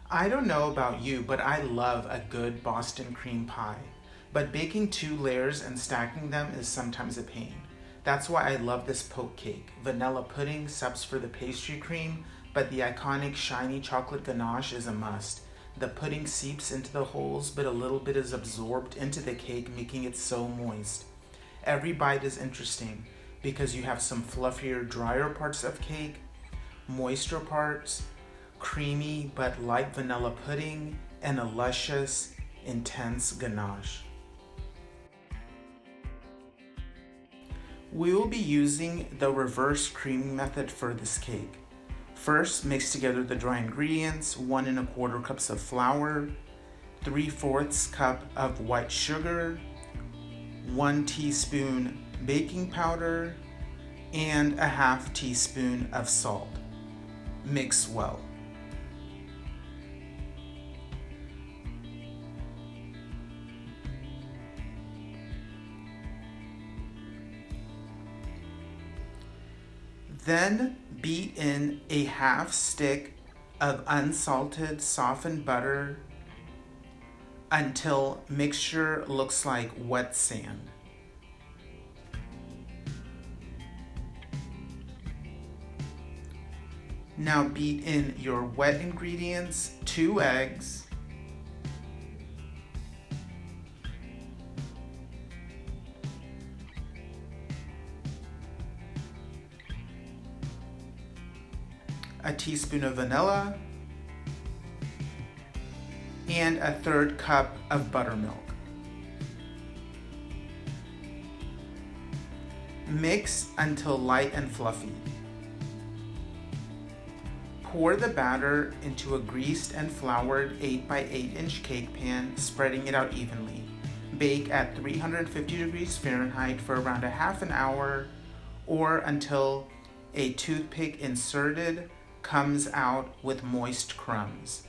I don't know about you, but I love a good Boston cream pie. But baking 2 layers and stacking them is sometimes a pain. That's why I love this poke cake. Vanilla pudding subs for the pastry cream, but the iconic shiny chocolate ganache is a must. The pudding seeps into the holes, but a little bit is absorbed into the cake, making it so moist. Every bite is interesting because you have some fluffier, drier parts of cake, moister parts, creamy but light vanilla pudding, and a luscious, intense ganache. We will be using the reverse creaming method for this cake. First, mix together the dry ingredients, 1 1/4 cups of flour, 3/4 cup of white sugar, 1 teaspoon baking powder, and a half teaspoon of salt. Mix well. Then beat in a half stick of unsalted softened butter until mixture looks like wet sand. Now beat in your wet ingredients, 2 eggs, a teaspoon of vanilla, and a 1/3 cup of buttermilk. Mix until light and fluffy. Pour the batter into a greased and floured 8 by 8 inch cake pan, spreading it out evenly. Bake at 350 degrees Fahrenheit for around a half an hour or until a toothpick inserted comes out with moist crumbs.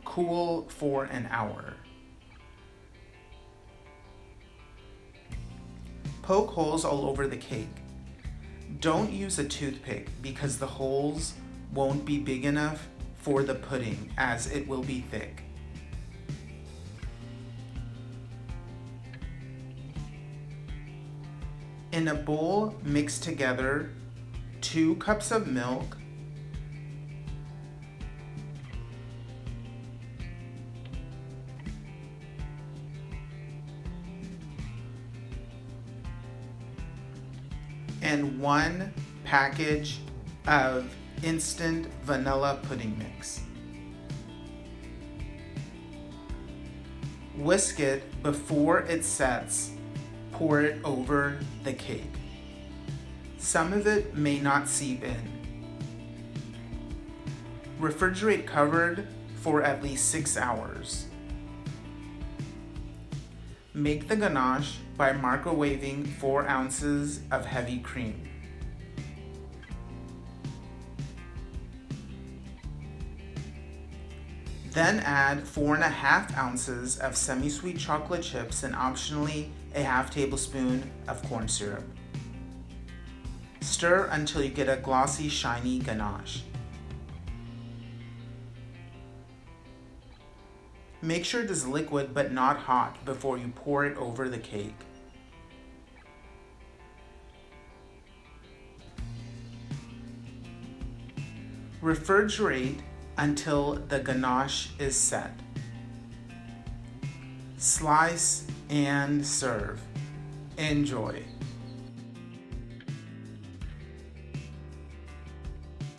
Cool for an hour. Poke holes all over the cake. Don't use a toothpick because the holes won't be big enough for the pudding as it will be thick. In a bowl, mix together 2 cups of milk, and 1 package of instant vanilla pudding mix. Whisk it before it sets. Pour it over the cake. Some of it may not seep in. Refrigerate covered for at least 6 hours. Make the ganache by microwaving 4 ounces of heavy cream. Then add 4 1/2 ounces of semi-sweet chocolate chips and optionally a half tablespoon of corn syrup. Stir until you get a glossy, shiny ganache. Make sure it is liquid but not hot before you pour it over the cake. Refrigerate until the ganache is set. Slice and serve. Enjoy.